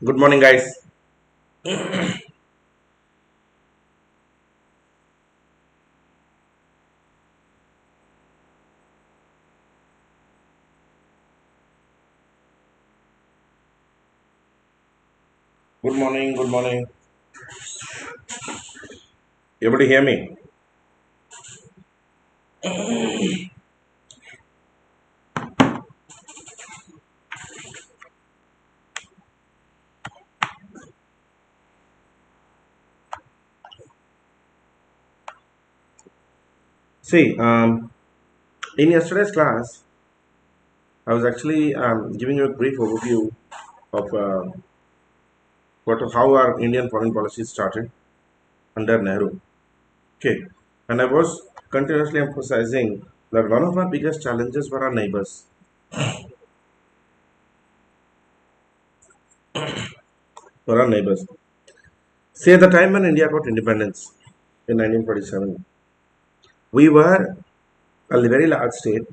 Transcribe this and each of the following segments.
Good morning, guys. Good morning. Good morning. You able to hear me? See, in yesterday's class, I was actually giving you a brief overview of how our Indian foreign policy started under Nehru. Okay, and I was continuously emphasizing that one of our biggest challenges were our neighbors. Were our neighbors. See, at the time when India got independence in 1947, we were a very large state.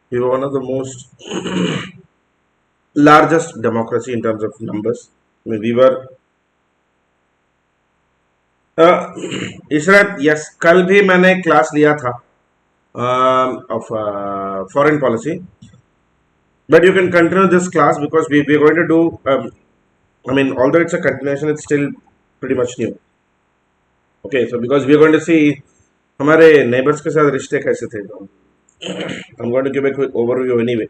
We were one of the most largest democracy in terms of numbers. I mean, we were Ishrat yes कल भी मैंने class लिया था of foreign policy but you can continue this class because we're going to do I mean although it's a continuation it's still pretty much new. Okay, so because we're going to see हमारे neighbors के साथ रिश्ते कैसे थे. I'm going to give a quick overview anyway.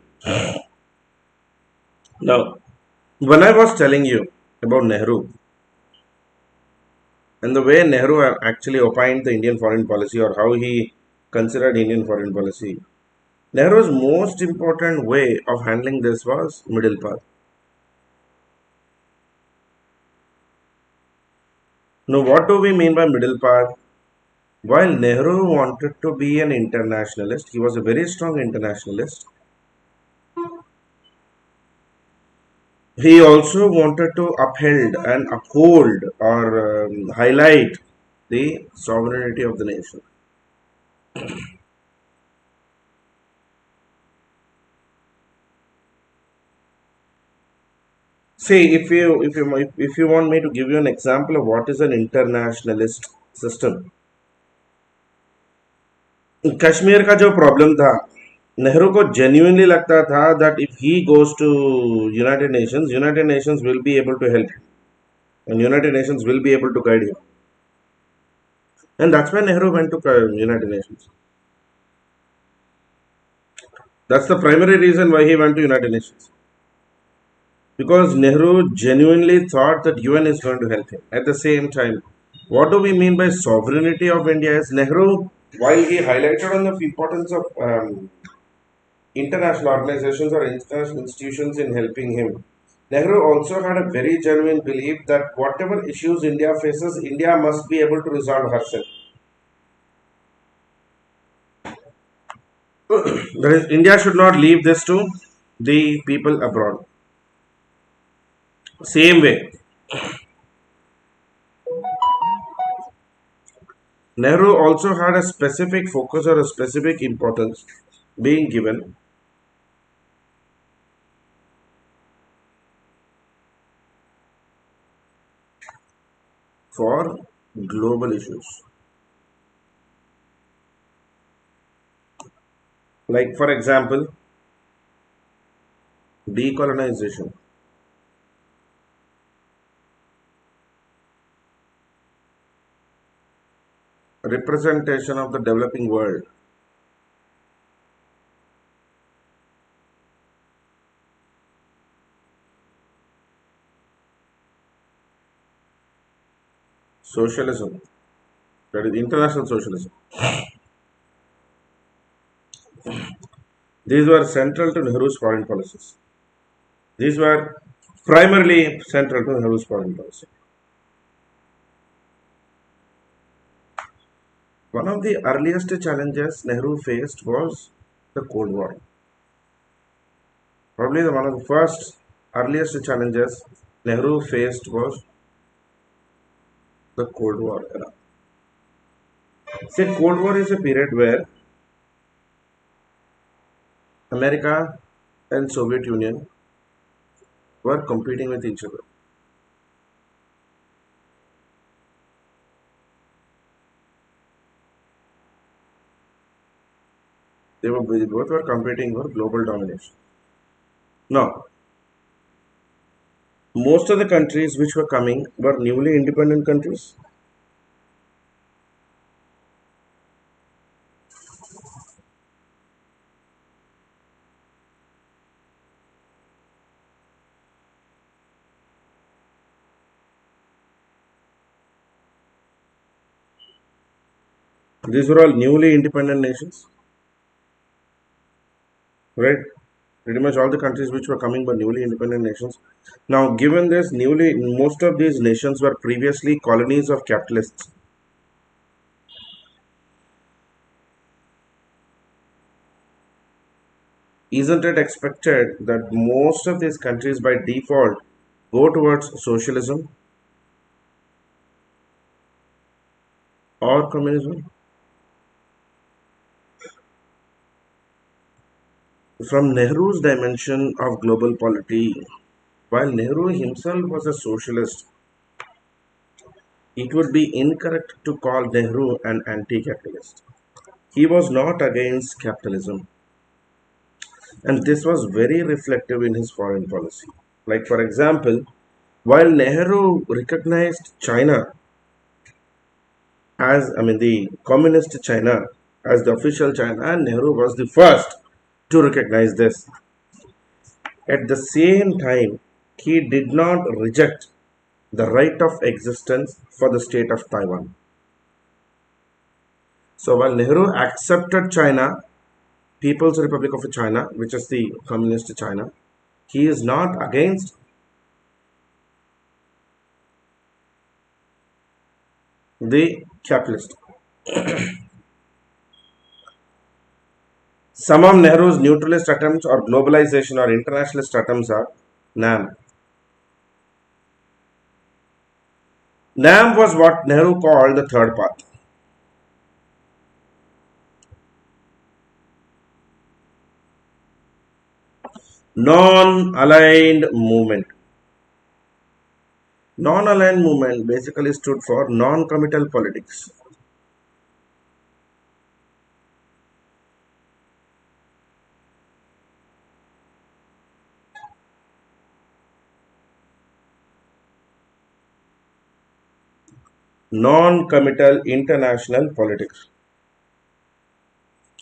Now, when I was telling you about Nehru and the way Nehru actually opined the Indian foreign policy or how he considered Indian foreign policy, Nehru's most important way of handling this was middle path. Now, what do we mean by middle path? While Nehru wanted to be an internationalist, he was a very strong internationalist. He also wanted to uphold and uphold or highlight the sovereignty of the nation. See, if you want me to give you an example of what is an internationalist system, Kashmir का जो problem था नेहरू को genuinely लगता था that if he goes to United Nations will be able to help him and United Nations will be able to guide him, and that's why Nehru went to United Nations. That's the primary reason why he went to United Nations, because Nehru genuinely thought that UN is going to help him. At the same time, what do we mean by sovereignty of India is Nehru, while he highlighted on the importance of international organizations or international institutions in helping him, Nehru also had a very genuine belief that whatever issues India faces, India must be able to resolve herself. That is, India should not leave this to the people abroad. Same way, Nehru also had a specific focus or a specific importance being given for global issues. Like, for example, decolonization, representation of the developing world, socialism, that is international socialism. These were central to Nehru's foreign policies. These were primarily central to Nehru's foreign policy. One of the earliest challenges Nehru faced was the Cold War. Probably one of the first earliest challenges Nehru faced was the Cold War era. See, Cold War is a period where America and Soviet Union were competing with each other. They both were competing for global domination. Now, most of the countries which were coming were newly independent countries. These were all newly independent nations, right? Pretty much all the countries which were coming were newly independent nations. Now, given this, most of these nations were previously colonies of capitalists. Isn't it expected that most of these countries by default go towards socialism or communism? From Nehru's dimension of global polity, while Nehru himself was a socialist, it would be incorrect to call Nehru an anti capitalist. He was not against capitalism, and this was very reflective in his foreign policy. Like, for example, while Nehru recognized China the communist China as the official China, and Nehru was the first to recognize this. At the same time, he did not reject the right of existence for the state of Taiwan. So while Nehru accepted China, People's Republic of China, which is the communist China, he is not against the capitalist. Some of Nehru's neutralist attempts or globalization or internationalist attempts are NAM. NAM was what Nehru called the third path. Non-aligned movement. Non-aligned movement basically stood for non-committal politics. Non-committal international politics.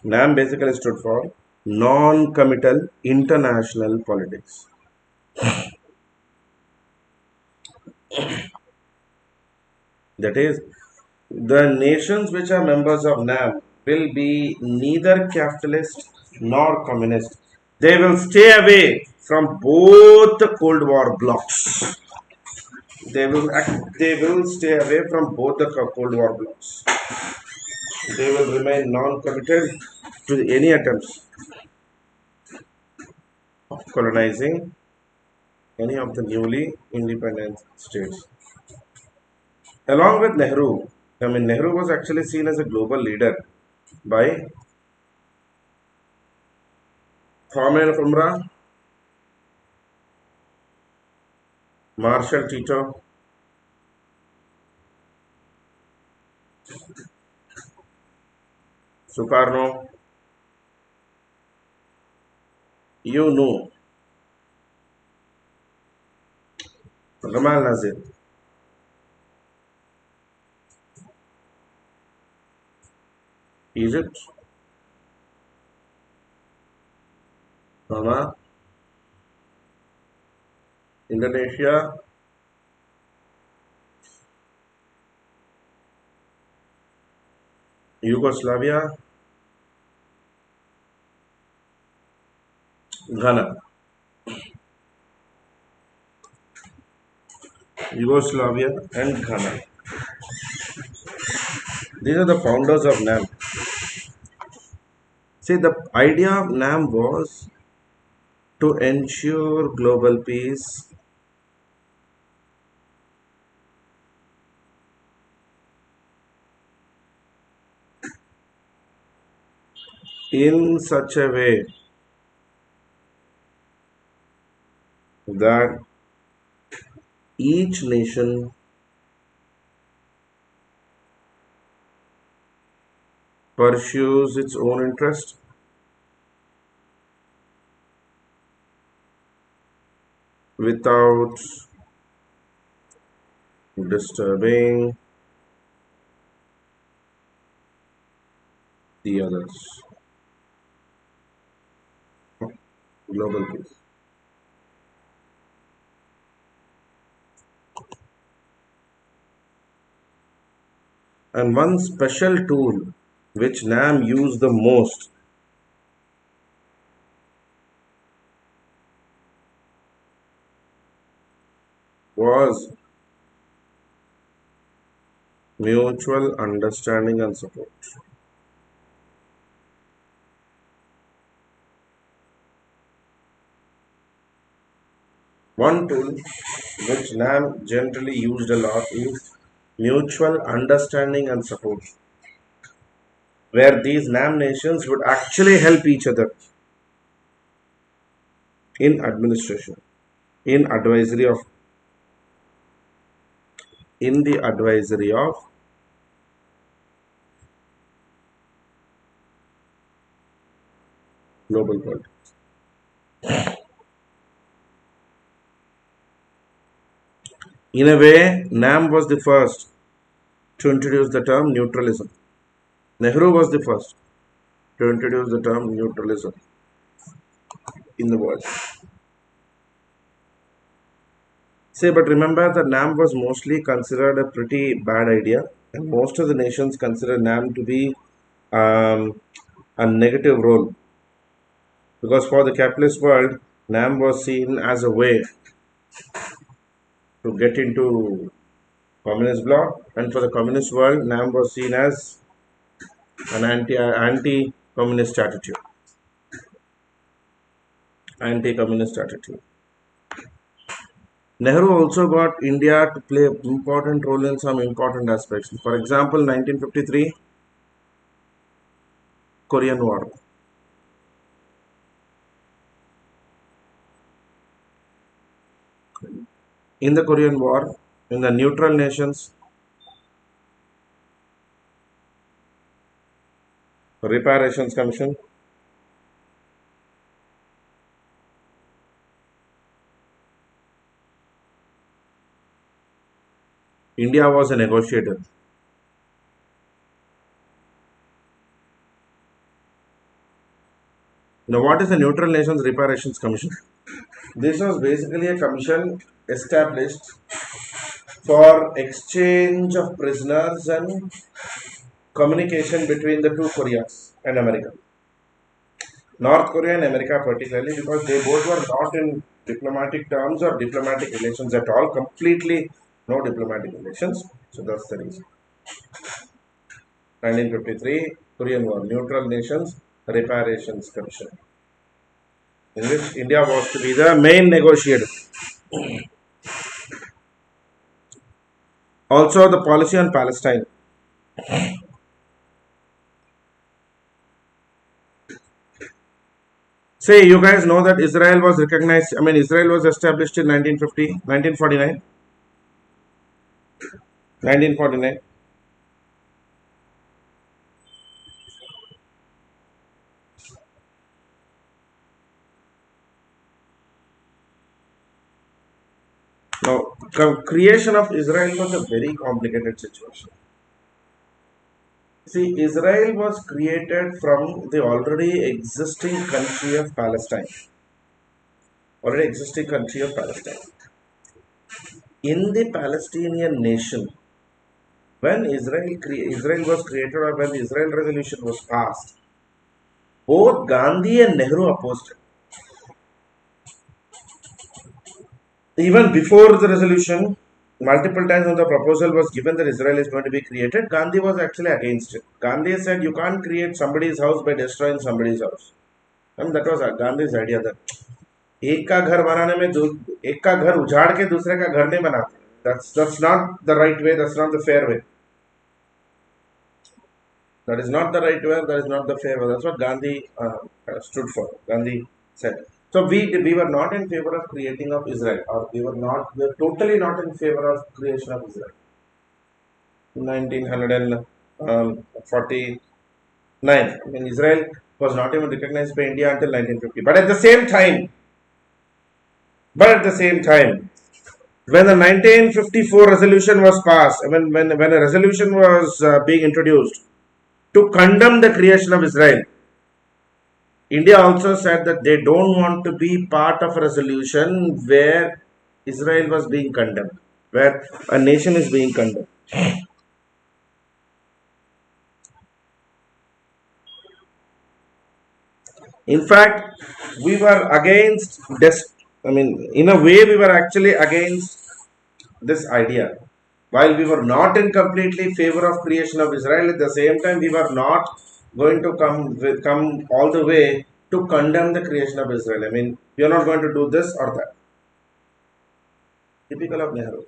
NAM basically stood for non-committal international politics. That is, the nations which are members of NAM will be neither capitalist nor communist. They will stay away from both the Cold War blocs. They will stay away from both the Cold War blocs. They will remain non-committed to any attempts of colonizing any of the newly independent states. Along with Nehru, Nehru was actually seen as a global leader by Kwame Nkrumah, Marshal Tito, Sukarno, you know, Gamal Nazir. Egypt, Burma, Indonesia, Yugoslavia, Ghana. Yugoslavia and Ghana. These are the founders of NAM. See, the idea of NAM was to ensure global peace in such a way that each nation pursues its own interest without disturbing the others. Global peace. And one special tool which NAM used the most was mutual understanding and support. One tool which NAM generally used a lot is mutual understanding and support, where these NAM nations would actually help each other in administration, in advisory of, in the advisory of global politics. In a way, NAM was the first to introduce the term neutralism. Nehru was the first to introduce the term neutralism in the world. Say, but remember that NAM was mostly considered a pretty bad idea, and most of the nations consider NAM to be a negative role, because for the capitalist world, NAM was seen as a way to get into communist bloc, and for the communist world, NAM was seen as an anti-communist attitude. Anti-communist attitude. Nehru also got India to play an important role in some important aspects. For example, 1953 Korean War. In the Korean War, in the neutral nations, Reparations Commission, India was a negotiator. Now, what is the Neutral Nations Reparations Commission? This was basically a commission established for exchange of prisoners and communication between the two Koreas and America. North Korea and America particularly, because they both were not in diplomatic terms or diplomatic relations at all, completely no diplomatic relations. So that's the reason. 1953 Korean War, Neutral Nations Reparations Commission, in which India was to be the main negotiator. Also, the policy on Palestine. Say, you guys know that Israel was recognized, Israel was established in 1950, 1949. 1949. Now, creation of Israel was a very complicated situation. See, Israel was created from the already existing country of Palestine. Already existing country of Palestine. In the Palestinian nation, when Israel was created, or when the Israel resolution was passed, both Gandhi and Nehru opposed it. Even before the resolution, multiple times when the proposal was given that Israel is going to be created, Gandhi was actually against it. Gandhi said you can't create somebody's house by destroying somebody's house. And that was Gandhi's idea that एक का घर बनाने में एक का घर उजाड़ के दूसरे का घर नहीं बनाते. That's not the right way. That's not the fair way. That is not the right way. That is not the fair way. That's what Gandhi stood for. Gandhi said. So we were not in favor of creating of Israel, or we were totally not in favor of creation of Israel. 1949. I mean, Israel was not even recognized by India until 1950. But at the same time, when the 1954 resolution was passed, when a resolution was being introduced to condemn the creation of Israel, India also said that they don't want to be part of a resolution where Israel was being condemned, where a nation is being condemned. In fact, we were against this. I mean, in a way, we were actually against this idea. While we were not in completely favor of creation of Israel, at the same time, we were not going to come all the way to condemn the creation of Israel. I mean, we are not going to do this or that. Typical of Nehru.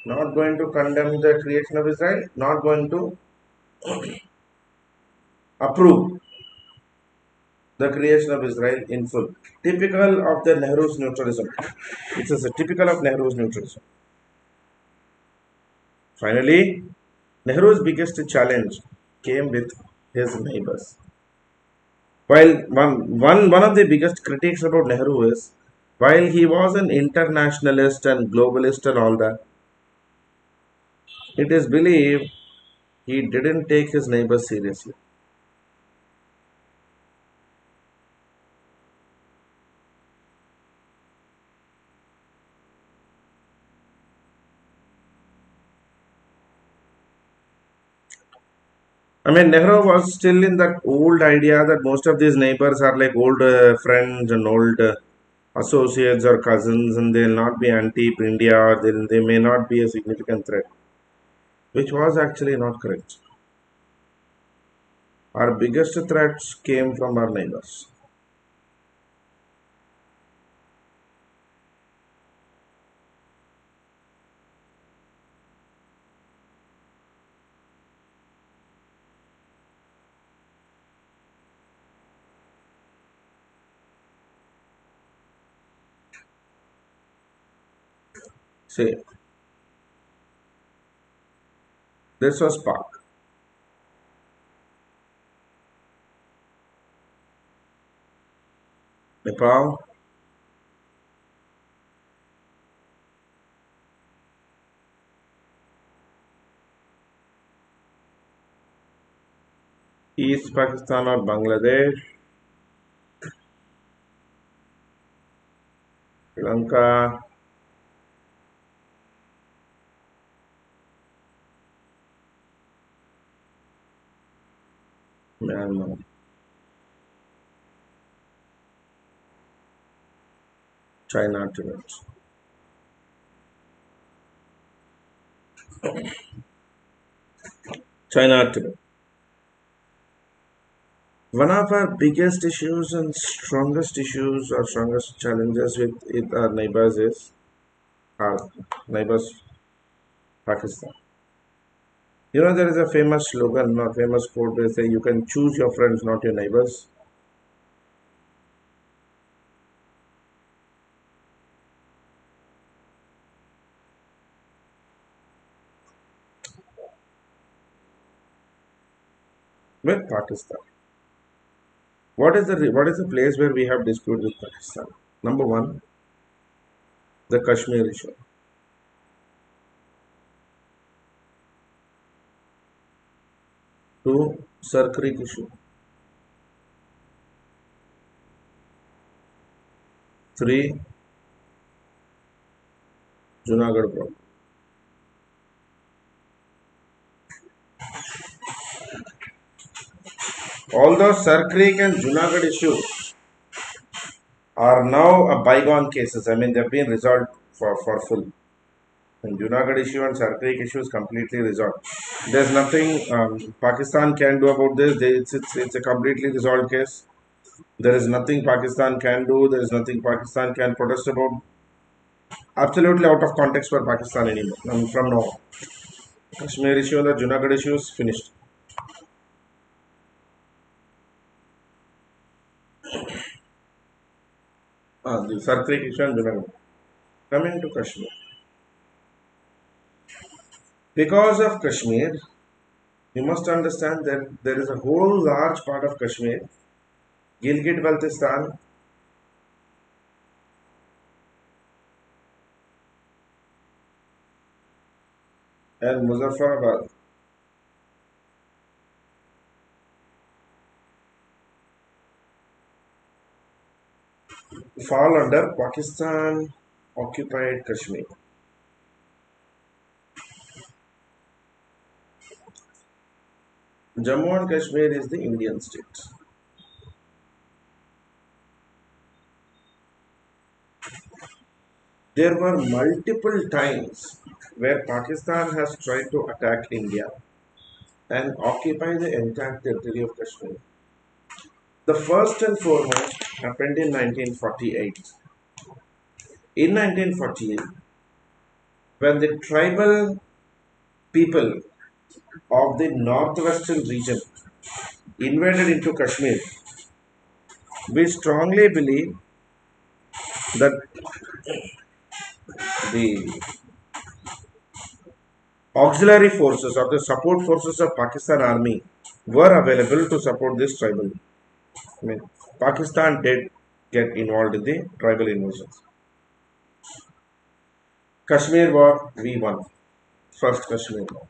Not going to condemn the creation of Israel, not going to approve the creation of Israel in full. Typical of the Nehru's neutralism. It is a typical of Nehru's neutralism. Finally, Nehru's biggest challenge came with his neighbors. While one of the biggest critiques about Nehru is, while he was an internationalist and globalist and all that, it is believed he didn't take his neighbors seriously. I mean, Nehru was still in that old idea that most of these neighbors are like old friends and old associates or cousins, and they'll not be anti-India, or they may not be a significant threat, which was actually not correct. Our biggest threats came from our neighbors. See, this was Pak. Nepal, East Pakistan or Bangladesh, Sri Lanka, Myanmar, China, Tibet. China, Tibet. One of our biggest issues and strongest issues or strongest challenges with our neighbors is our neighbors, Pakistan. You know, there is a famous slogan or famous quote where they say, you can choose your friends, not your neighbors. With Pakistan. What is the place where we have dispute with Pakistan? Number one, the Kashmir issue. Two, Sir Creek issue. Three, Junagadh problem. Although Sir Creek and Junagadh issue are now a bygone cases, I mean they've been resolved for full. And Junagadh issue and Sir Creek issue is completely resolved. There's nothing Pakistan can do about this. It's a completely resolved case. There is nothing Pakistan can do. There is nothing Pakistan can protest about. Absolutely out of context for Pakistan anymore. From now on. Kashmir issue and the Junagadh issue is finished. The Sartri Kishan Vinay. Coming to Kashmir. Because of Kashmir, you must understand that there is a whole large part of Kashmir, Gilgit Baltistan, and Muzaffarabad fall under Pakistan occupied Kashmir. Jammu and Kashmir is the Indian state. There were multiple times where Pakistan has tried to attack India and occupy the entire territory of Kashmir. The first and foremost happened in 1948. In 1948, when the tribal people of the northwestern region invaded into Kashmir, we strongly believe that the auxiliary forces or the support forces of Pakistan army were available to support this tribal. I mean, Pakistan did get involved in the tribal invasions. Kashmir War, we won. First Kashmir War.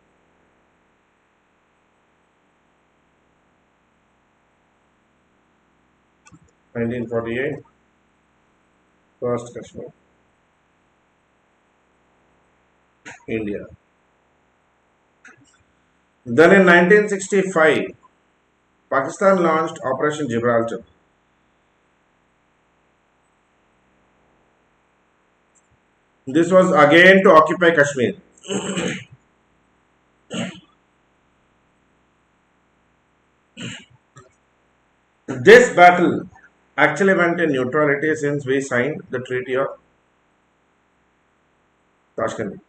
1948, first Kashmir, India. Then in 1965, Pakistan launched Operation Gibraltar. This was again to occupy Kashmir. This battle actually went in neutrality since we signed the Treaty of Tashkent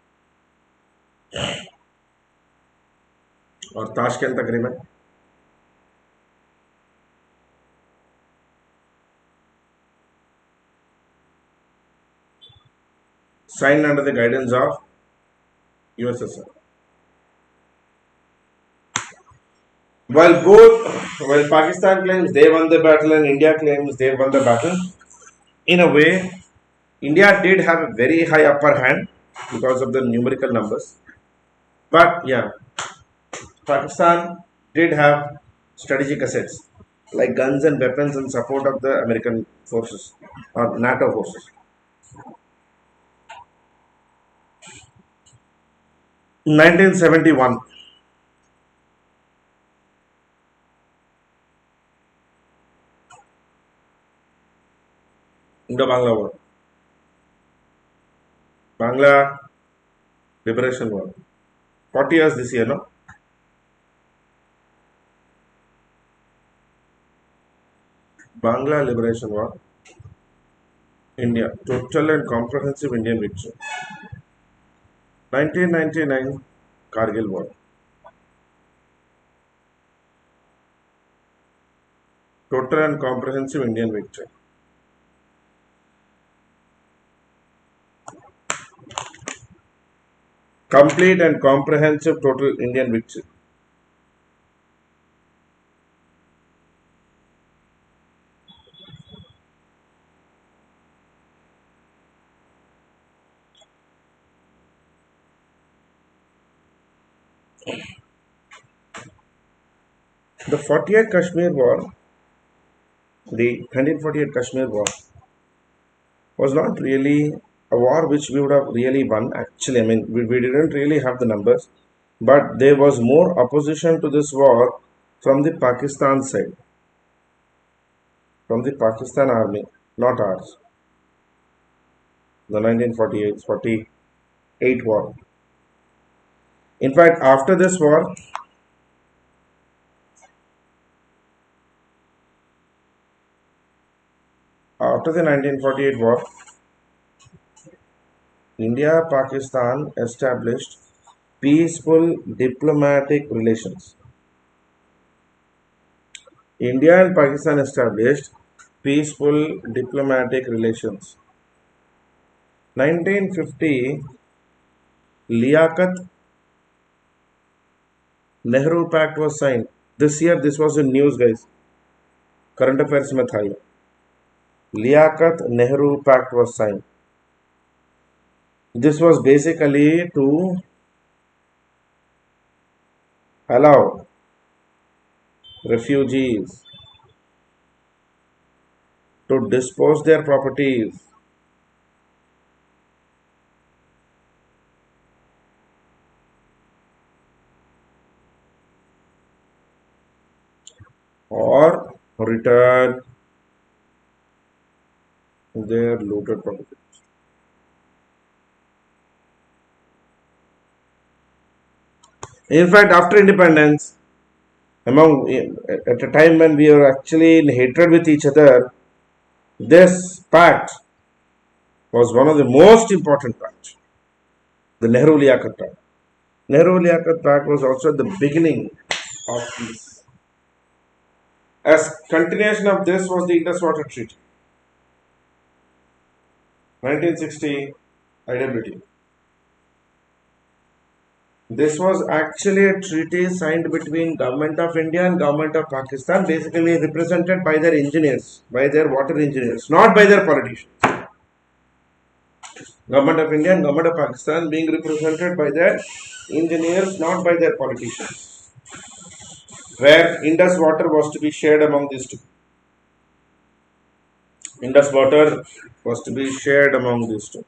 or Tashkent Agreement. Signed under the guidance of USSR. While Pakistan claims they won the battle and India claims they won the battle, in a way, India did have a very high upper hand because of the numerical numbers. But yeah, Pakistan did have strategic assets like guns and weapons in support of the American forces or NATO forces. 1971, Indo-Bangla War, Bangla Liberation War. 40 years this year, no? Bangla Liberation War, India, total and comprehensive Indian victory. 1999, Kargil War. Total and comprehensive Indian victory. Complete and comprehensive total Indian victory. The 48 Kashmir War, the 1948 Kashmir War, was not really a war which we would have really won. Actually, I mean, we didn't really have the numbers, but there was more opposition to this war from the Pakistan side, from the Pakistan army, not ours. The 1948 war. In fact, after this war, after the 1948 war, India Pakistan established peaceful diplomatic relations. India and Pakistan established peaceful diplomatic relations. 1950 Liaquat Nehru Pact was signed. This year, this was in news, guys. Current affairs में था ये. Liaquat Nehru Pact was signed. This was basically to allow refugees to dispose their properties or return their looted properties. In fact, after independence, at a time when we were actually in hatred with each other, this pact was one of the most important pacts, the Nehru-Liaquat Pact. Nehru-Liaquat Pact was also the beginning of peace. As continuation of this was the Indus Water Treaty, 1960 IWT. This was actually a treaty signed between Government of India and Government of Pakistan, basically represented by their engineers, by their water engineers, not by their politicians. Government of India and Government of Pakistan being represented by their engineers, not by their politicians. Where Indus water was to be shared among these two. Indus water was to be shared among these two.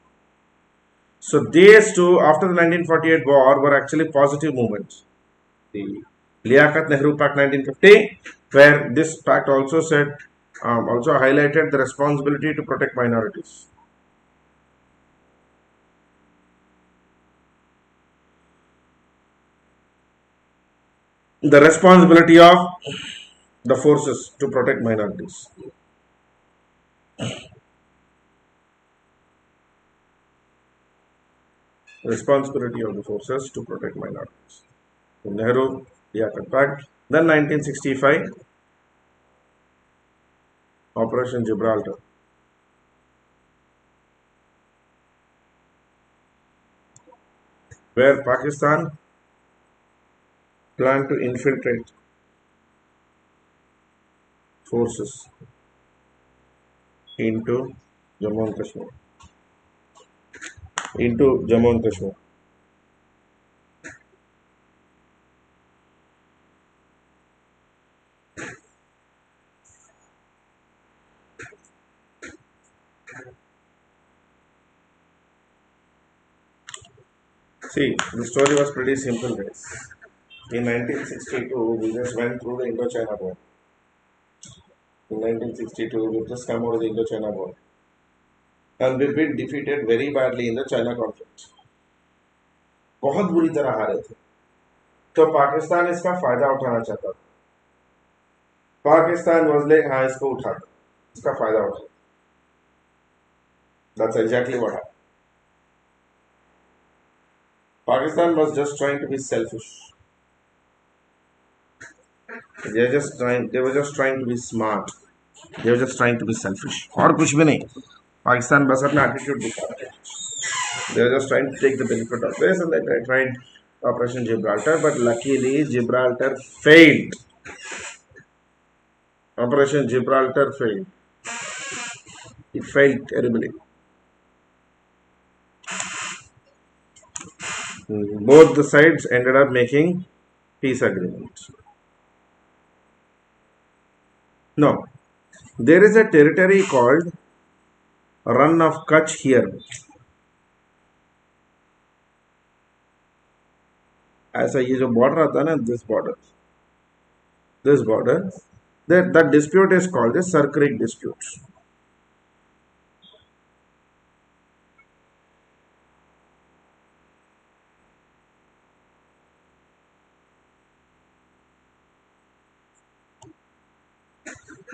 So these two, after the 1948 war, were actually positive movements. The Liaquat Nehru Pact 1950, where this pact also said, also highlighted the responsibility to protect minorities. The responsibility of the forces to protect minorities. Responsibility of the forces to protect minorities. So Nehru Liaquat Pact. Then 1965 Operation Gibraltar. Where Pakistan planned to infiltrate forces into Jammu and Kashmir. See, the story was pretty simple, guys. In 1962, we just went through the Indo-China War. In 1962, we just come out of the Indo-China War. And we've been defeated very badly in the China conflict. बहुत बुरी तरह हारे थे. तो पाकिस्तान इसका फायदा उठाना चाहता था. पाकिस्तान was like, हाँ इसको उठा, इसका फायदा उठा. That's exactly what happened. Pakistan was just trying to be selfish. They were just trying to be smart. They were just trying to be selfish. और कुछ भी नहीं. Pakistan बस अपना attitude दिखा रहे हैं. They were just trying to take the benefit of this, and they tried Operation Gibraltar, but luckily Gibraltar failed. Operation Gibraltar failed. It failed terribly. Both the sides ended up making peace agreements. Now, there is a territory called Run of Kutch here. ऐसा ये जो border आता है ना, this border, that dispute is called the Sir Creek dispute.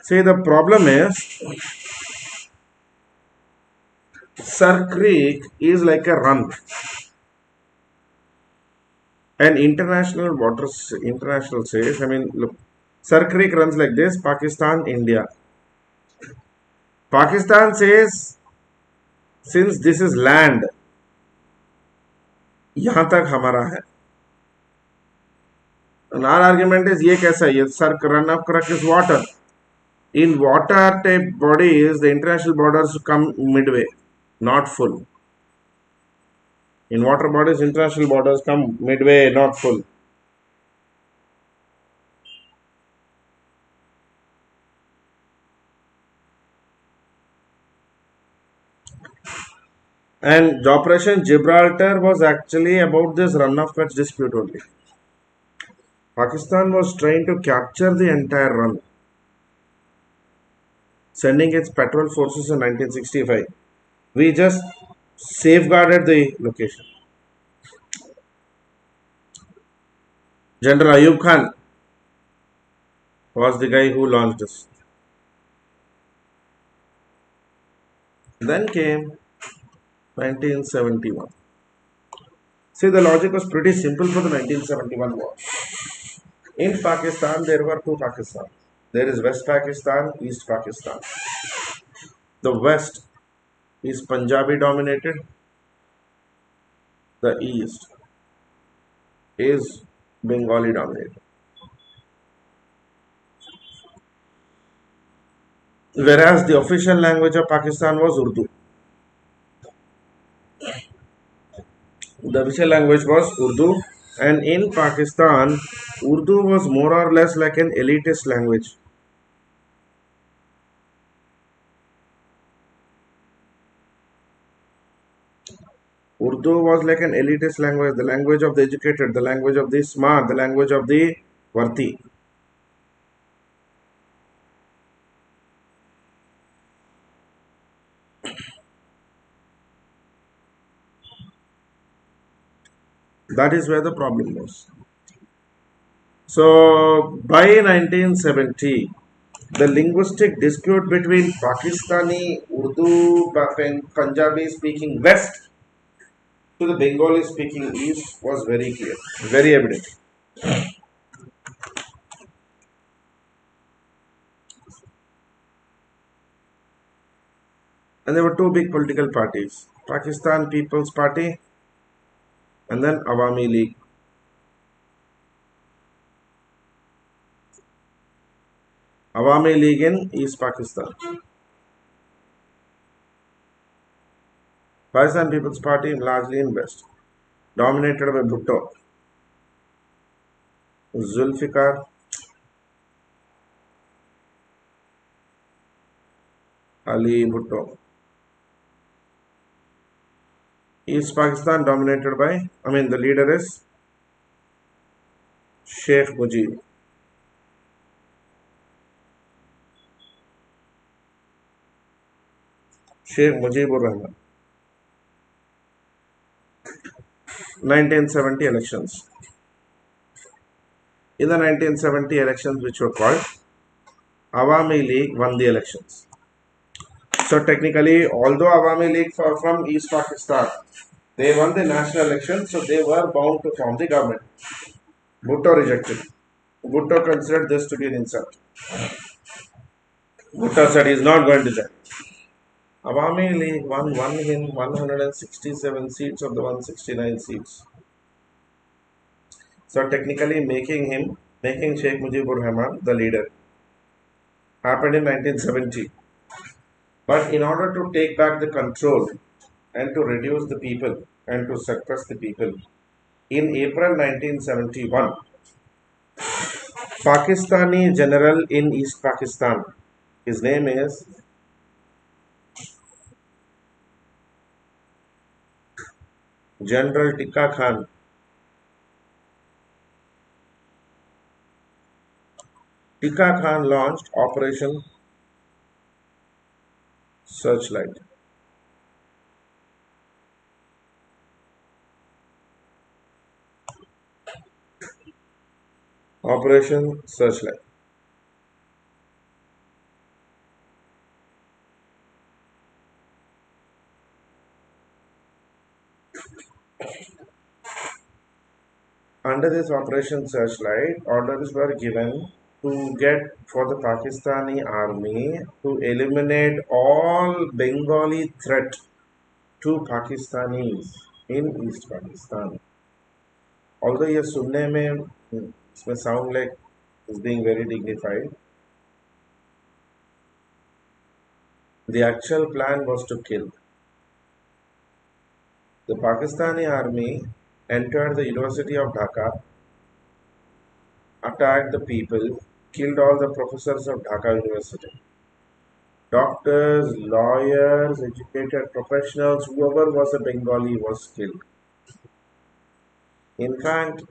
See, the problem is Sir Creek is like a run. And international says, I mean, look, Sir Creek runs like this: Pakistan, India. Pakistan says, since this is land, यहाँ तक हमारा है. And our argument is, ये कैसा है? ये sir, run of crack is water. In water type bodies, the international borders come midway, not full. In water bodies, international borders come midway, not full. And the Operation Gibraltar was actually about this run of catch dispute only. Pakistan was trying to capture the entire run, sending its patrol forces in 1965. We just safeguarded the location. General Ayub Khan was the guy who launched this. Then came 1971. See, the logic was pretty simple for the 1971 war. In Pakistan, there were two Pakistan. There is West Pakistan, East Pakistan. The West is Punjabi dominated. The East is Bengali dominated. Whereas the official language of Pakistan was Urdu. The official language was Urdu, and in Pakistan, Urdu was more or less like an elitist language. Urdu was like an elitist language, the language of the educated, the language of the smart, the language of the worthy. That is where the problem was. So, by 1970, the linguistic dispute between Pakistani, Urdu, Punjabi speaking West to the Bengali speaking East was very clear, very evident. And there were two big political parties, Pakistan People's Party and then Awami League. Awami League in East Pakistan. Pakistan People's Party largely in West, dominated by Bhutto, Zulfikar Ali Bhutto. East Pakistan dominated by, the leader is Sheikh Mujib. Sheikh Mujibur Rahman. 1970 elections. In the 1970 elections, which were called, Awami League won the elections. So technically, although Awami League are from East Pakistan, they won the national election, so they were bound to form the government. Bhutto rejected. Bhutto considered this to be an insult. Bhutto said he is not going to join. Awami League won 167 seats of the 169 seats. So technically making Sheikh Mujibur Rahman the leader. Happened in 1970. But in order to take back the control and to reduce the people and to suppress the people, in April 1971, Pakistani general in East Pakistan, his name is General Tikka Khan. Tikka Khan launched Operation Searchlight. Operation Searchlight. Under this Operation Searchlight, orders were given to get for the Pakistani army to eliminate all Bengali threat to Pakistanis in East Pakistan. Although ये सुनने में इसमें sound like is being very dignified, the actual plan was to kill. The Pakistani army entered the University of Dhaka, attacked the people, killed all the professors of Dhaka University. Doctors, lawyers, educated professionals, whoever was a Bengali was killed. In fact,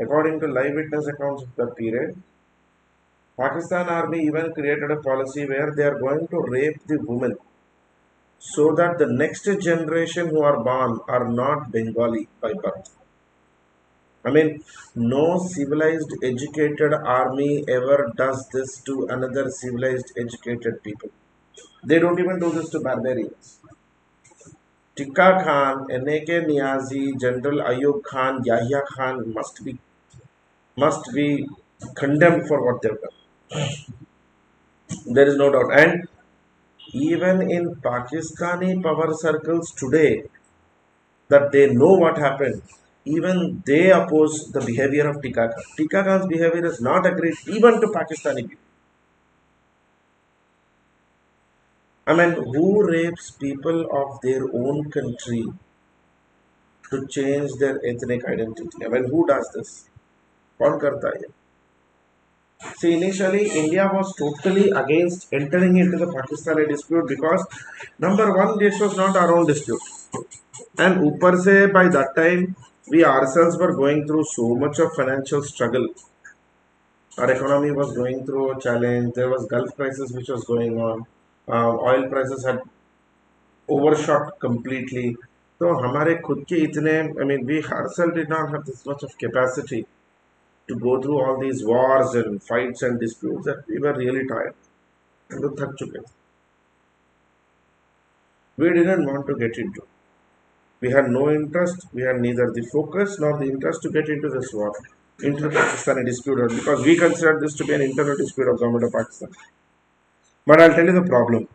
according to live witness accounts of the period, Pakistan army even created a policy where they are going to rape the women so that the next generation who are born are not Bengali by birth. I mean, no civilized educated army ever does this to another civilized educated people. They don't even do this to barbarians. Tikka Khan, N.A.K. Niazi, General Ayub Khan, Yahya Khan must be condemned for what they've done. There is no doubt. And even in Pakistani power circles today, that they know what happened, even they oppose the behavior of Tikka Khan. Tikka Khan's behavior is not agreed even to Pakistani people. I mean, who rapes people of their own country to change their ethnic identity? I mean, who does this? कौन करता है? See, initially India was totally against entering into the Pakistani dispute because number one, this was not our own dispute, and ऊपर से by that time we ourselves were going through so much of financial struggle. Our economy was going through a challenge. There was Gulf crisis which was going on. Oil prices had overshot completely. So हमारे खुद के इतने, I mean, we ourselves did not have this much of capacity to go through all these wars and fights and disputes that we were really tired and we थक चुके थे. We didn't want to get into. We had no interest. We had neither the focus nor the interest to get into this war, into the Pakistani dispute, because we considered this to be an internal dispute of government of Pakistan. But I'll tell you the problem.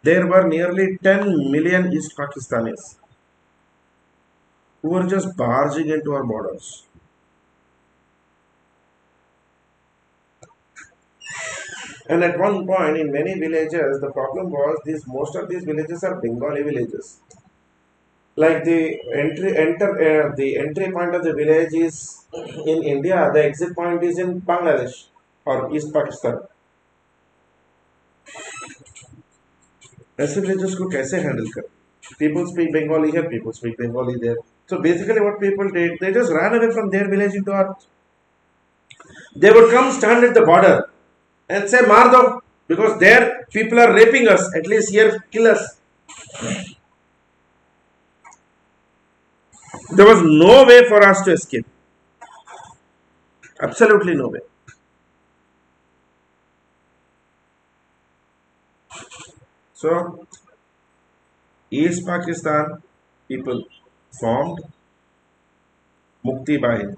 There were nearly 10 million East Pakistanis who were just barging into our borders. And at one point, in many villages, the problem was most of these villages are Bengali villages. Like the entry point of the village is in India, the exit point is in Bangladesh or East Pakistan. ऐसे villages को कैसे handle कर? People speak Bengali here, people speak Bengali there. So basically, what people did, they just ran away from their village into our. They would come stand at the border and say, "Mardo," because there people are raping us. At least here, kill us. There was no way for us to escape. Absolutely no way. So, East Pakistan people formed Mukti Bahini.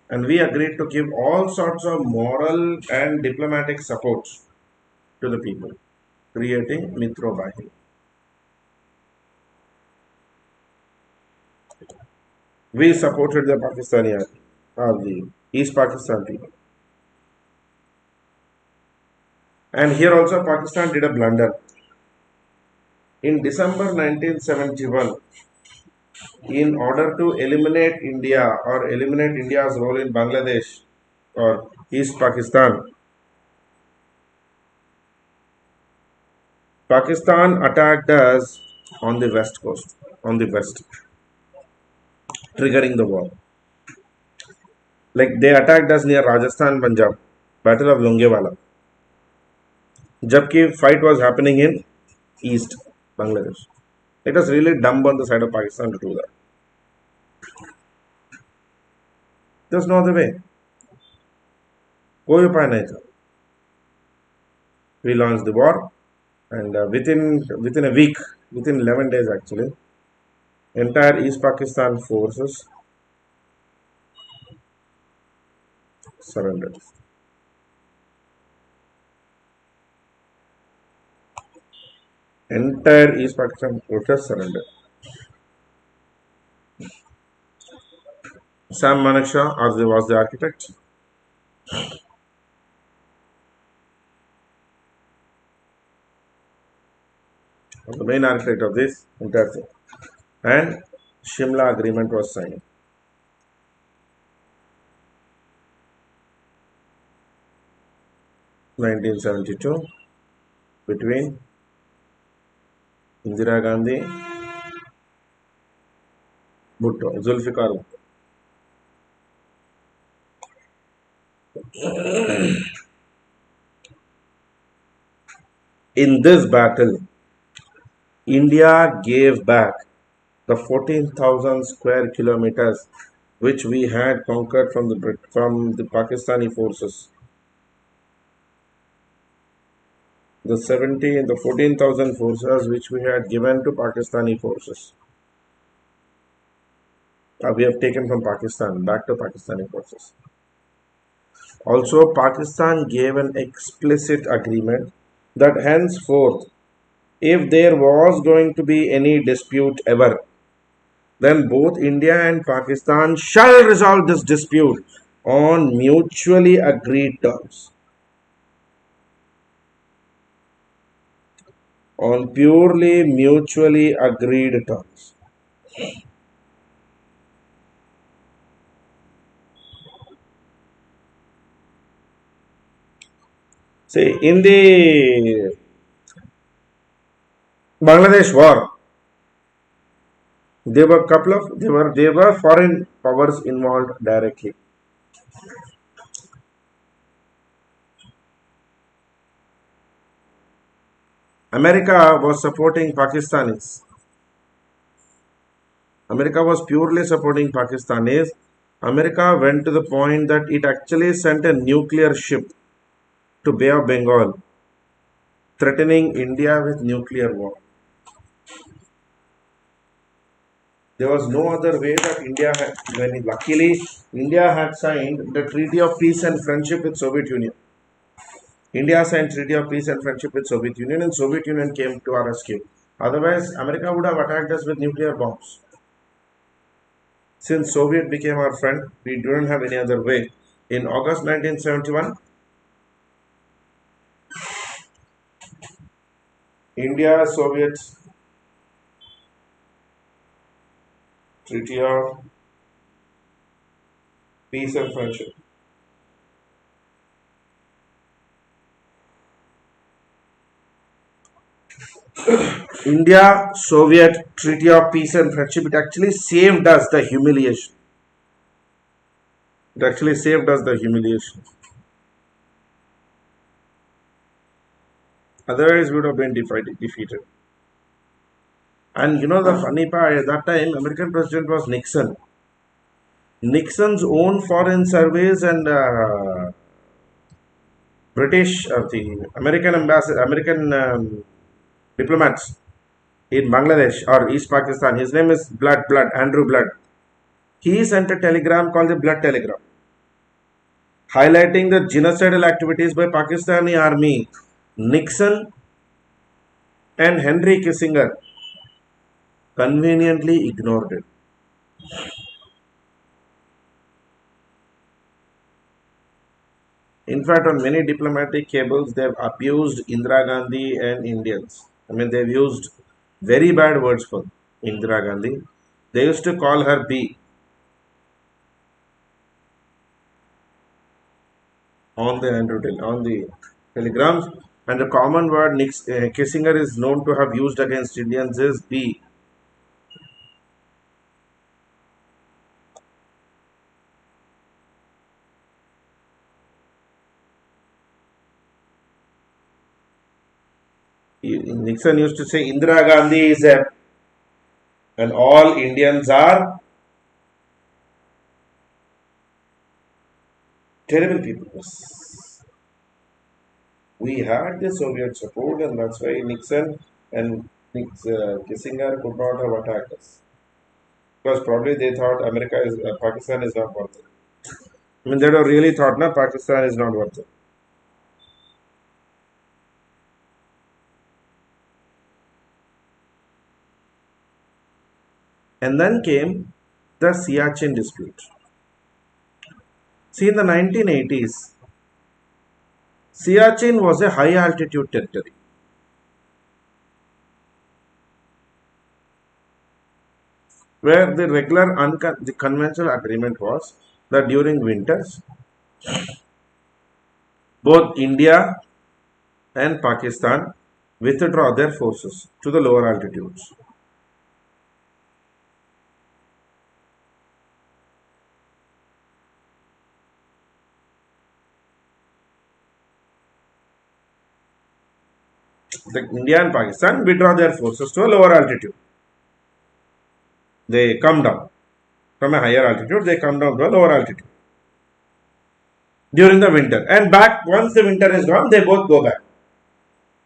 And we agreed to give all sorts of moral and diplomatic support to the people, creating Mitro Bahini. We supported the Pakistani army, the East Pakistan people. And here also Pakistan did a blunder. In December 1971, in order to eliminate India or eliminate India's role in Bangladesh or East Pakistan, Pakistan attacked us on the west coast, on the west, triggering the war. Like they attacked us near Rajasthan, Punjab, Battle of Longewala. Jabki fight was happening in East Bangladesh. It was really dumb on the side of Pakistan to do that. There's no other way. कोई उपाय नहीं था. We launched the war, and within a week, within 11 days actually, Entire East Pakistan forces surrendered. Entire East Pakistan forces surrendered. Sam Manakshaw was the architect, the main architect of this entire thing. And Shimla Agreement was signed. 1972 between Indira Gandhi, Bhutto, Zulfikar Bhutto. In this battle, India gave back the 14,000 square kilometers which we had conquered from the Pakistani forces. The 70 and the 14,000 forces which we had given to Pakistani forces. We have taken from Pakistan back to Pakistani forces. Also, Pakistan gave an explicit agreement that henceforth, if there was going to be any dispute ever, then both India and Pakistan shall resolve this dispute on mutually agreed terms. On purely mutually agreed terms. See, in the Bangladesh war, there were foreign powers involved directly. America was supporting Pakistanis. America was purely supporting Pakistanis. America went to the point that it actually sent a nuclear ship to Bay of Bengal, threatening India with nuclear war. There was no other way that India had, when luckily India had signed the Treaty of Peace and Friendship with Soviet Union. India signed Treaty of Peace and Friendship with Soviet Union, and Soviet Union came to our rescue. Otherwise, America would have attacked us with nuclear bombs. Since Soviet became our friend, we didn't have any other way. In August 1971, India Soviet Treaty of Peace and Friendship. India Soviet Treaty of Peace and Friendship, it actually saved us the humiliation. It actually saved us the humiliation. Otherwise, we would have been defeated. And you know the funny part, at that time, American president was Nixon. Nixon's own foreign service and British, the American ambassador, American diplomats in Bangladesh or East Pakistan, his name is Andrew Blood. He sent a telegram called the Blood Telegram, highlighting the genocidal activities by Pakistani army. Nixon and Henry Kissinger conveniently ignored it. In fact, on many diplomatic cables, they've abused Indira Gandhi and Indians. I mean, they've used very bad words for Indira Gandhi. They used to call her B on the telegrams, and the common word Kissinger is known to have used against Indians is B. Nixon used to say Indira Gandhi is a, and all Indians are terrible people. We had the Soviet support, and that's why Nixon and Kissinger could not have attacked us. because probably they thought Pakistan is not worth it. I mean, they don't really thought, na, Pakistan is not worth it. And then came the Siachen dispute. See, in the 1980s, Siachen was a high altitude territory. Where the the conventional agreement was that during winters, both India and Pakistan withdraw their forces to the lower altitudes. India and Pakistan withdraw their forces to a lower altitude. They come down from a higher altitude, they come down to a lower altitude during the winter. And back, once the winter is gone, they both go back.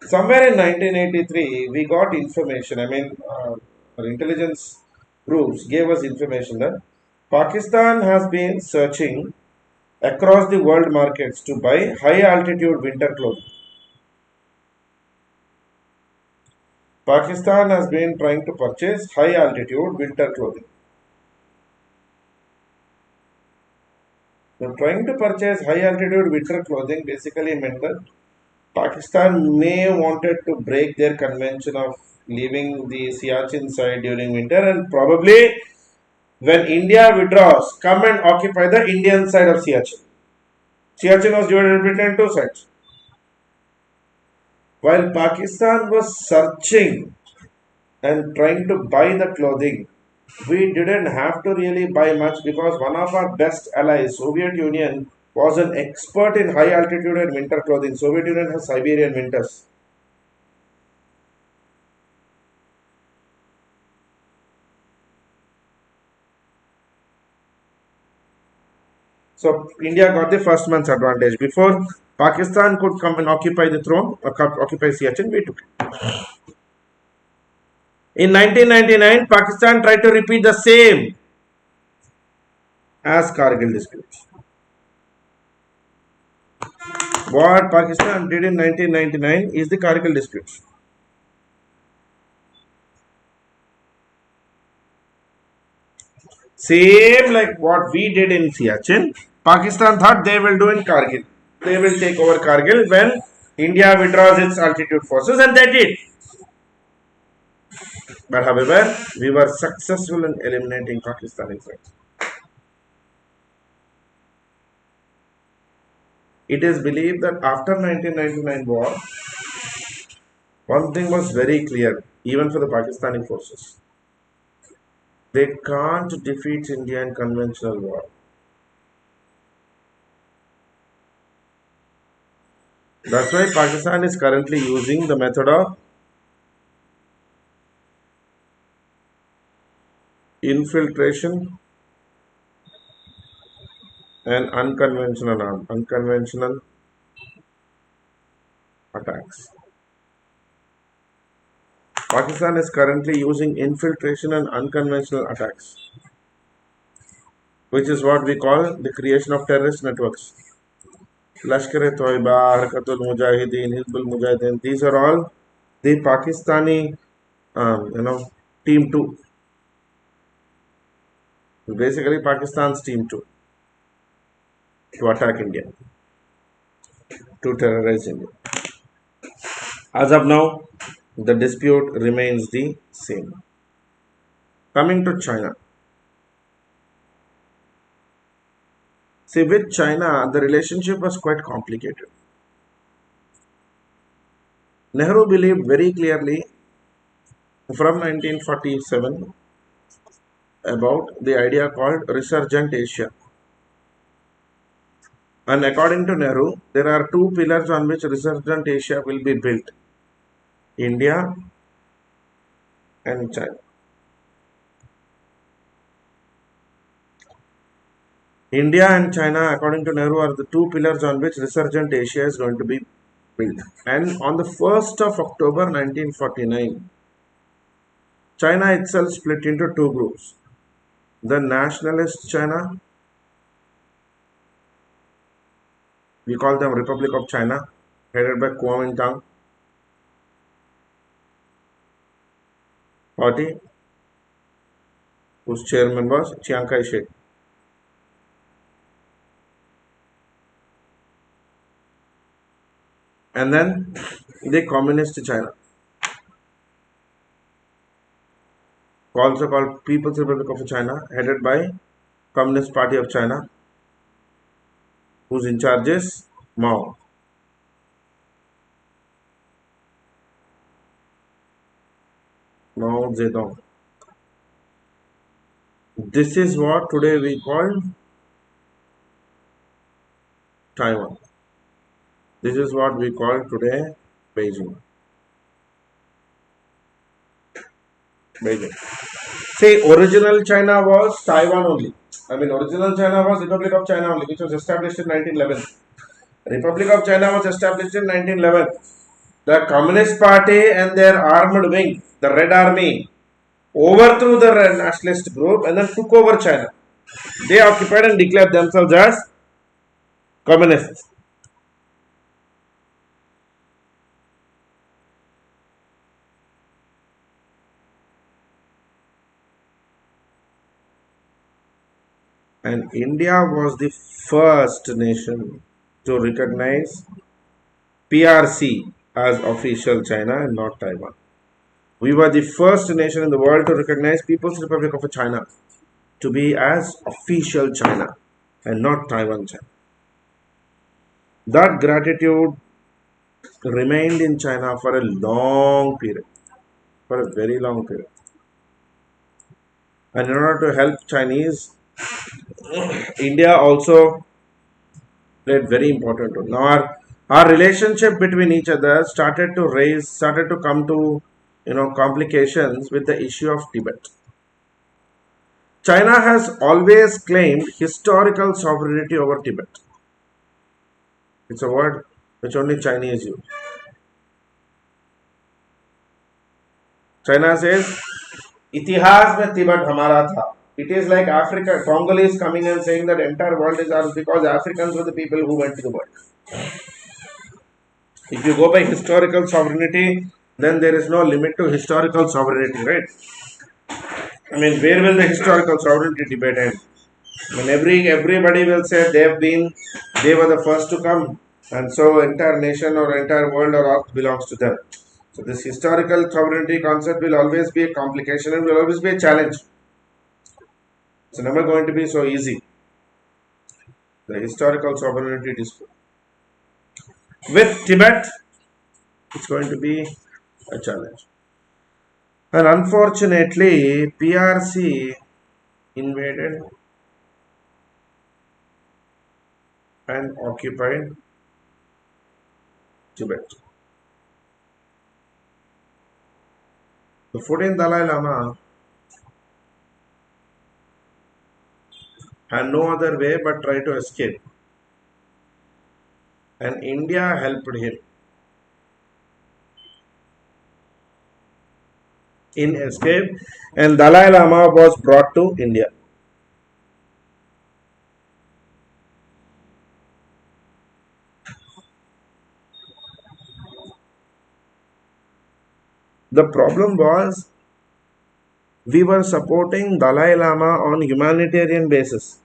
Somewhere in 1983, we got information. I mean, our intelligence groups gave us information that Pakistan has been searching across the world markets to buy high altitude winter clothing. Pakistan has been trying to purchase high altitude winter clothing. So trying to purchase high altitude winter clothing basically meant that Pakistan may wanted to break their convention of leaving the Siachen side during winter, and probably when India withdraws, come and occupy the Indian side of Siachen. Siachen was divided between two sides. While Pakistan was searching and trying to buy the clothing, we didn't have to really buy much because one of our best allies, Soviet Union, was an expert in high altitude and winter clothing. Soviet Union has Siberian winters. So India got the first month's advantage. Before Pakistan could come and occupy the throne, occupy Siachen, we took it. In 1999, Pakistan tried to repeat the same as Kargil dispute. What Pakistan did in 1999 is the Kargil dispute. Same like what we did in Siachen, Pakistan thought they will do in Kargil. They will take over Kargil when India withdraws its altitude forces, and they did. But however, we were successful in eliminating Pakistani threats. It is believed that after 1999 war, one thing was very clear, even for the Pakistani forces. They can't defeat India in conventional war. That's why Pakistan is currently using the method of infiltration and unconventional attacks. Pakistan is currently using infiltration and unconventional attacks, which is what we call the creation of terrorist networks. Lashkar-e-Toiba, Harkatul Mujahideen, Hizbul Mujahideen, these are all the Pakistani, Team 2. Basically, Pakistan's Team 2 to attack India, to terrorize India. As of now, the dispute remains the same. Coming to China. See, with China, the relationship was quite complicated. Nehru believed very clearly from 1947 about the idea called Resurgent Asia. And according to Nehru, there are two pillars on which Resurgent Asia will be built: India and China. India and China, according to Nehru, are the two pillars on which Resurgent Asia is going to be built. And on the 1st of October 1949, China itself split into two groups. The nationalist China, we call them Republic of China, headed by Kuomintang party, whose chairman was Chiang Kai-shek. And then the Communist China, also called People's Republic of China, headed by Communist Party of China, whose in charge is Mao. Mao Zedong. This is what today we call Taiwan. This is what we call today Beijing. See, original China was Taiwan only. Original China was Republic of China only, which was established in 1911. Republic of China was established in 1911. The Communist Party and their armed wing, the Red Army, overthrew the nationalist group and then took over China. They occupied and declared themselves as communists. And India was the first nation to recognize PRC as official China and not Taiwan. We were the first nation in the world to recognize People's Republic of China to be as official China and not Taiwan China. That gratitude remained in China for a long period, for a very long period. And in order to help Chinese, India also played very important role. Now our relationship between each other started to come to complications with the issue of Tibet. China has always claimed historical sovereignty over Tibet. It's a word which only Chinese use. China says, "Itihas mein Tibet hamara tha." It is like Africa, Congolese coming and saying that entire world is ours because Africans were the people who went to the world. If you go by historical sovereignty, then there is no limit to historical sovereignty, right? Where will the historical sovereignty debate end? Everybody will say they were the first to come, and so entire nation or entire world or earth belongs to them. So this historical sovereignty concept will always be a complication and will always be a challenge. It's never going to be so easy. The historical sovereignty dispute. With Tibet, it's going to be a challenge. And unfortunately, PRC invaded and occupied Tibet. The 14th Dalai Lama had no other way but try to escape. And India helped him in escape, and Dalai Lama was brought to India. The problem was we were supporting Dalai Lama on humanitarian basis.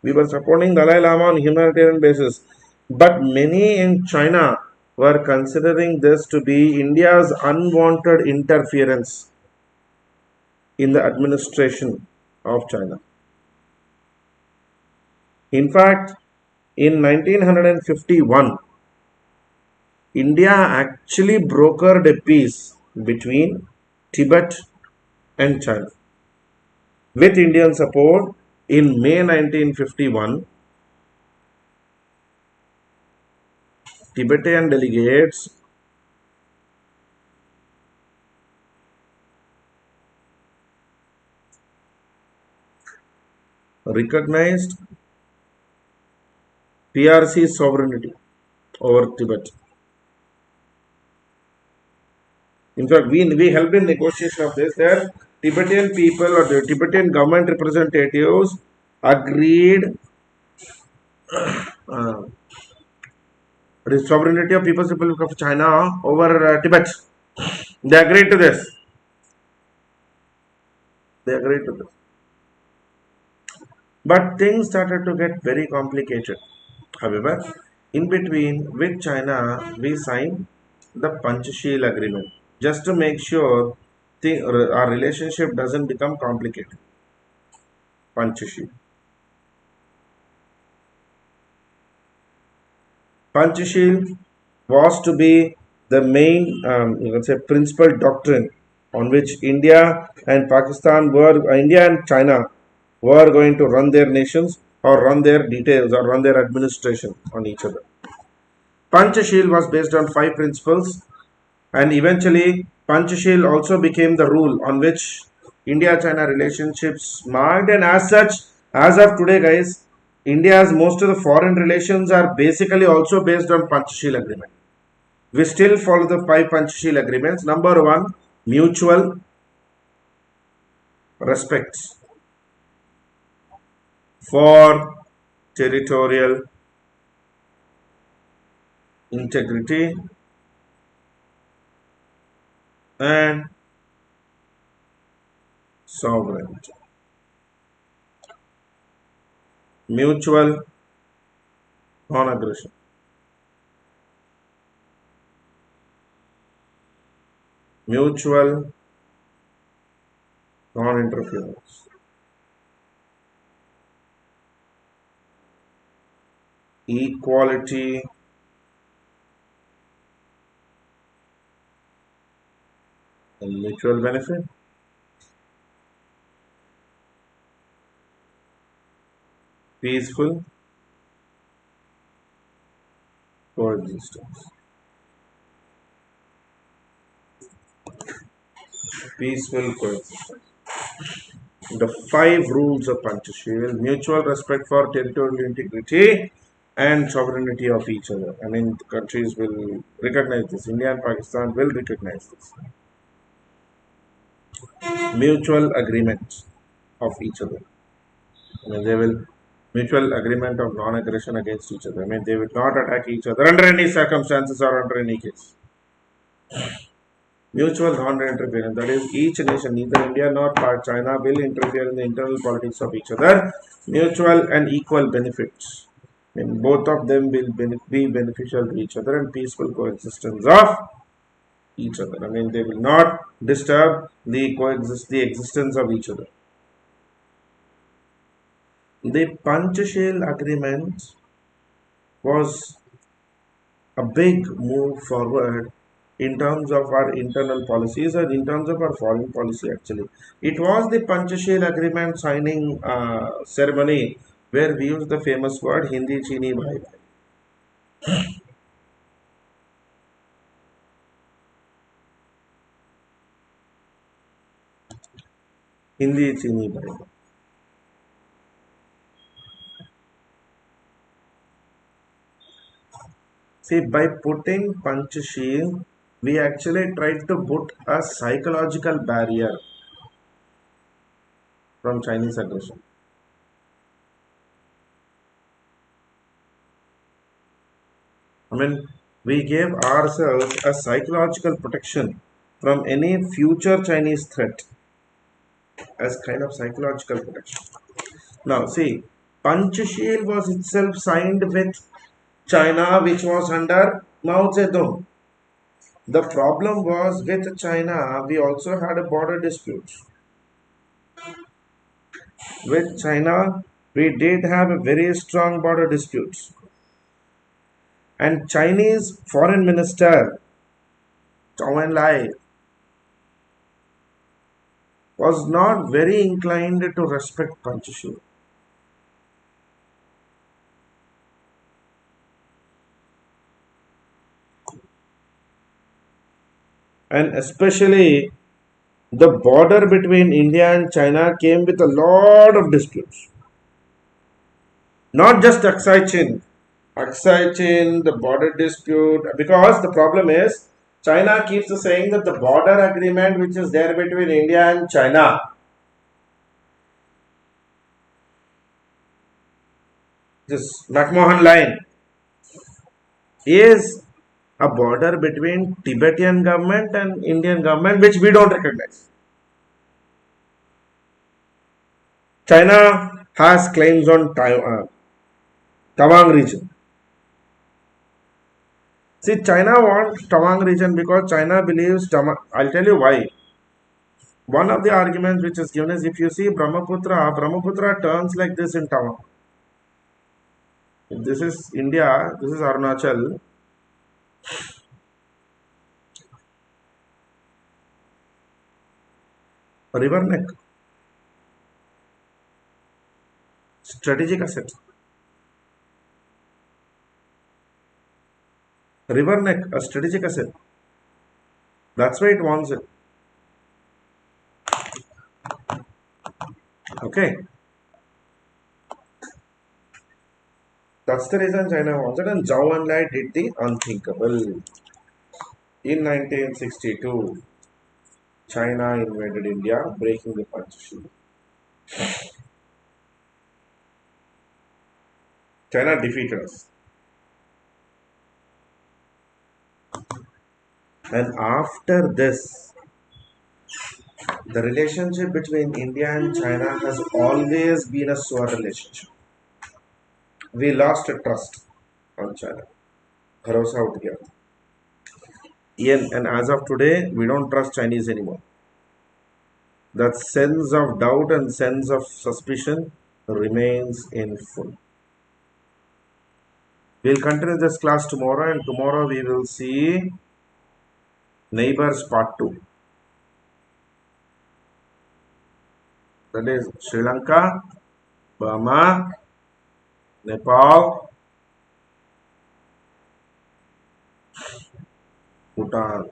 We were supporting Dalai Lama on humanitarian basis, but many in China were considering this to be India's unwanted interference in the administration of China. In fact, in 1951, India actually brokered a peace between Tibet and China. With Indian support, in May 1951, Tibetan delegates recognized PRC's sovereignty over Tibet. In fact, we helped in negotiation of this. There, Tibetan people or the Tibetan government representatives agreed uh, the sovereignty of People's Republic of China over Tibet. They agreed to this. They agreed to this. But things started to get very complicated. However, in between with China, we signed the Panchashil agreement just to make sure our relationship doesn't become complicated. Panchashil. Panchashil was to be the main, you can say, principal doctrine on which India and India and China were going to run their nations or run their details or run their administration on each other. Panchashil was based on 5 principles, and eventually Panchashil also became the rule on which India-China relationships marked, and as such, as of today, guys, India's most of the foreign relations are basically also based on Panchashil agreement. We still follow the 5 Panchashil agreements. Number 1, mutual respect for territorial integrity and sovereignty. Mutual non-aggression. Mutual non-interference. Equality and mutual benefit. Peaceful coexistence. Peaceful coexistence. The 5 rules of Panchashil: mutual respect for territorial integrity and sovereignty of each other. I mean, countries will recognize this. India and Pakistan will recognize this. Mutual agreement of each other. I mean, they will mutual agreement of non-aggression against each other. I mean, they will not attack each other under any circumstances or under any case. Mutual non-interference, that is, each nation, neither India nor China, will interfere in the internal politics of each other. Mutual and equal benefits. I mean, both of them will be beneficial to each other, and peaceful coexistence of each other. I mean, they will not disturb the existence of each other. The Panchashil agreement was a big move forward in terms of our internal policies and in terms of our foreign policy. Actually, it was the Panchashil agreement signing ceremony where we use the famous word Hindi Chini Bhai Bhai. Hindi Chini Bhai Bhai. See, by putting Panchashil, we actually tried to put a psychological barrier from Chinese aggression. I mean, we gave ourselves a psychological protection from any future Chinese threat as kind of psychological protection. Now, see, Panchashil was itself signed with China, which was under Mao Zedong. The problem was with China, we also had a border dispute. With China, we did have a very strong border dispute. And Chinese foreign minister Zhou Enlai was not very inclined to respect Panchashil. And especially the border between India and China came with a lot of disputes. Not just Aksai Chin, the border dispute, because the problem is China keeps saying that the border agreement which is there between India and China, this McMahon line, is a border between Tibetan government and Indian government which we don't recognize. China has claims on Tawang region. See, China wants Tawang region because China believes I'll tell you why. One of the arguments which is given is if you see Brahmaputra turns like this in Tawang. If this is India, this is Arunachal. River neck. Strategic asset. River neck, a strategic asset. That's why it wants it. Okay. That's the reason China wants it. And Zhou Enlai did the unthinkable. In 1962, China invaded India, breaking the Panchashila. China defeated us. And after this, the relationship between India and China has always been a sour relationship. We lost trust on China. Bharosa out gaya. And as of today, we don't trust Chinese anymore. That sense of doubt and sense of suspicion remains in full. We'll continue this class tomorrow, and tomorrow we will see Neighbours Part 2. That is Sri Lanka, Burma, Nepal, Bhutan.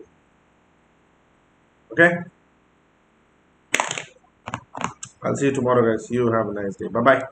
Okay? I'll see you tomorrow, guys. You have a nice day. Bye-bye.